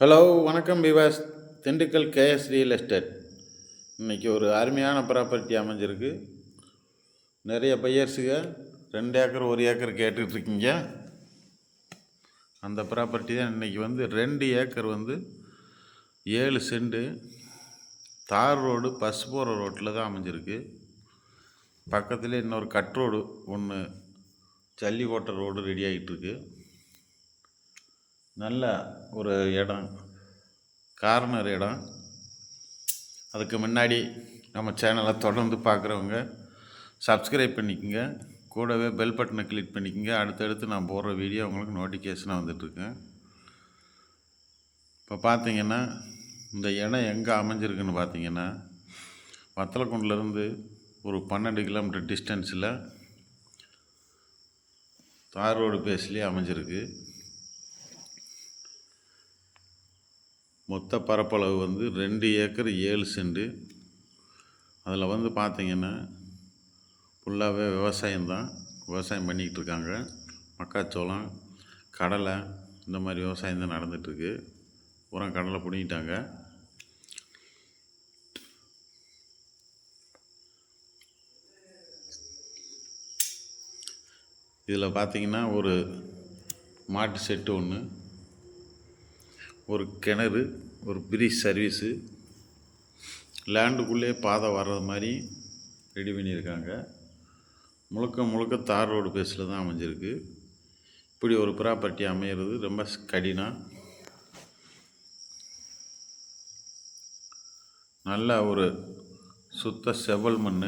Hello வணக்கம் விவாஸ். Dindigul KS real estate. இன்றைக்கி ஒரு அருமையான ப்ராப்பர்ட்டி அமைஞ்சிருக்கு. நிறைய பையர்ஸுங்க 2 ஏக்கர் 1 ஏக்கர் கேட்டுட்ருக்கீங்க. அந்த ப்ராப்பர்ட்டி தான் இன்றைக்கி 2 ஏக்கர் 7 சென்ட் தார் ரோடு பஸ் போகிற ரோட்டில் தான் அமைஞ்சிருக்கு. பக்கத்துலேயே இன்னொரு கட் ரோடு ஒன்று ஜல்லி ஓட்டர் ரோடு ரெடி ஆகிட்டுருக்கு. நல்ல ஒரு இடம், கார்னர் இடம். அதுக்கு முன்னாடி நம்ம சேனலை தொடர்ந்து பார்க்குறவங்க சப்ஸ்கிரைப் பண்ணிக்கோங்க, கூடவே பெல் பட்டனை கிளிக் பண்ணிக்கோங்க. அடுத்தடுத்து நான் போடுற வீடியோ உங்களுக்கு நோட்டிஃபிகேஷனாக வந்துட்டுருக்கேன். இப்போ பார்த்தீங்கன்னா இந்த இடம் எங்கே அமைஞ்சிருக்குன்னு பார்த்தீங்கன்னா, வத்தலக்குண்டிலேருந்து ஒரு 12 கிலோமீட்டர் டிஸ்டன்ஸில் தார் ரோடு பேஸ்லேயே அமைஞ்சிருக்கு. மொத்த பரப்பளவு 2 ஏக்கர் 7 சென்ட். அதில் பார்த்திங்கன்னா ஃபுல்லாகவே விவசாயம்தான். விவசாயம் பண்ணிக்கிட்டு இருக்காங்க. மக்காச்சோளம், கடலை, இந்த மாதிரி விவசாயம் தான் நடந்துகிட்ருக்கு. பூரா கடலை பிடிங்கிட்டாங்க. இதில் பார்த்திங்கன்னா ஒரு மாட்டு செட்டு ஒன்று, ஒரு கிணறு, ஒரு பிரிட்ஜ் சர்வீஸு, லேண்டுக்குள்ளே பாதை வர்றது மாதிரி ரெடி பண்ணியிருக்காங்க. முழுக்க முழுக்க தார் ரோடு பேஸில் தான் அமைஞ்சிருக்கு. இப்படி ஒரு ப்ராப்பர்ட்டி அமையிறது ரொம்ப கடினம். நல்ல ஒரு சுத்த செவல் மண்.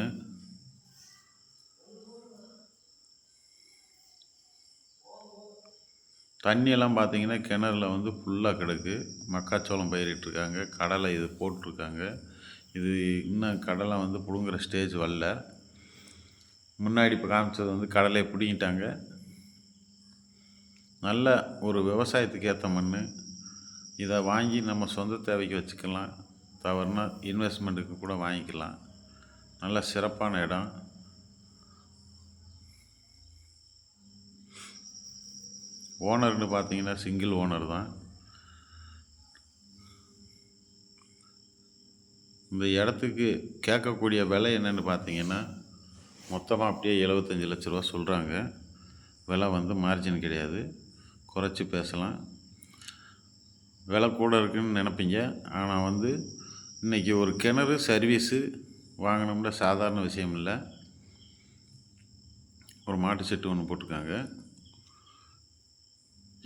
தண்ணியெல்லாம் பார்த்திங்கன்னா கிணறுல ஃபுல்லாக கிடக்கு. மக்காச்சோளம் பயிரிட்டுருக்காங்க, கடலை இது போட்டிருக்காங்க. இது இன்னும் கடலை பிடுங்குற ஸ்டேஜ் வரல. முன்னாடி இப்போ காமிச்சது கடலையை பிடிங்கிட்டாங்க. நல்ல ஒரு விவசாயத்துக்கு ஏற்ற மண். இதை வாங்கி நம்ம சொந்த தேவைக்கு வச்சுக்கலாம், தவறுனா இன்வெஸ்ட்மெண்ட்டுக்கு கூட வாங்கிக்கலாம். நல்ல சிறப்பான இடம். ஓனர்னு பார்த்தீங்கன்னா சிங்கிள் ஓனர் தான். இந்த இடத்துக்கு கேட்கக்கூடிய விலை என்னென்னு பார்த்தீங்கன்னா, மொத்தமாக அப்படியே 75 லட்ச ரூபா சொல்கிறாங்க. விலை மார்ஜின் கிடையாது, குறைச்சி பேசலாம். விலை கூட இருக்குதுன்னு நினைப்பீங்க. ஆனால் இன்றைக்கி ஒரு கிணறு சர்வீஸு வாங்கினோம்னா சாதாரண விஷயம் இல்லை. ஒரு மாட்டு செட்டு ஒன்று போட்டிருக்காங்க.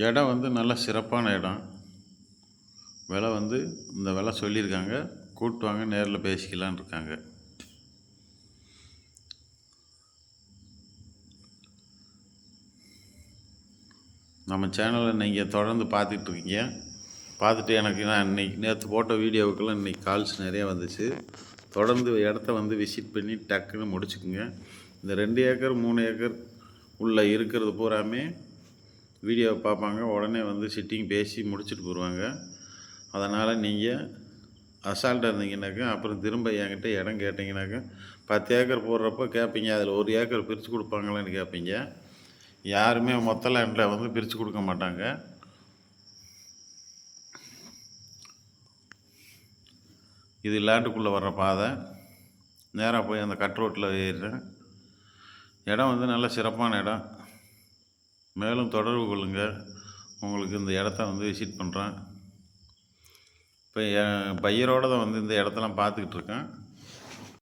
இடம் நல்ல சிறப்பான இடம். விலை இந்த விலை சொல்லியிருக்காங்க. கூப்பிட்டு வாங்க, நேரில் பேசிக்கலான் இருக்காங்க. நம்ம சேனலை நீங்கள் தொடர்ந்து பார்த்துட்ருக்கீங்க. பார்த்துட்டு எனக்கு நான் நேற்று போட்ட வீடியோவுக்கெல்லாம் இன்றைக்கி கால்ஸ் நிறையா வந்துச்சு. தொடர்ந்து இடத்த விசிட் பண்ணி டக்குன்னு முடிச்சுக்குங்க. இந்த 2 ஏக்கர் 3 ஏக்கர் உள்ளே இருக்கிறது பூராமே வீடியோவை பார்ப்பாங்க. உடனே சிட்டிங் பேசி முடிச்சுட்டு போடுவாங்க. அதனால் நீங்கள் அசால்ட்டாக இருந்தீங்கன்னாக்கா அப்புறம் திரும்ப என்கிட்ட இடம் கேட்டிங்கனாக்கா 10 ஏக்கர் போடுறப்போ கேட்பீங்க, அதில் 1 ஏக்கர் பிரித்து கொடுப்பாங்களான்னு கேட்பீங்க. யாருமே மொத்த லேண்டில் பிரித்து கொடுக்க மாட்டாங்க. இது லேண்டுக்குள்ளே வர்ற பாதை. நேராக போய் அந்த கட் ரோட்டில் ஏறுறேன். இடம் நல்ல சிறப்பான இடம். மேலும் தொடர்பு கொள்ளுங்கள். உங்களுக்கு இந்த இடத்த விசிட் பண்ணுறேன். இப்போ என் பையரோடு தான் இந்த இடத்தெல்லாம் பார்த்துக்கிட்டு இருக்கேன்.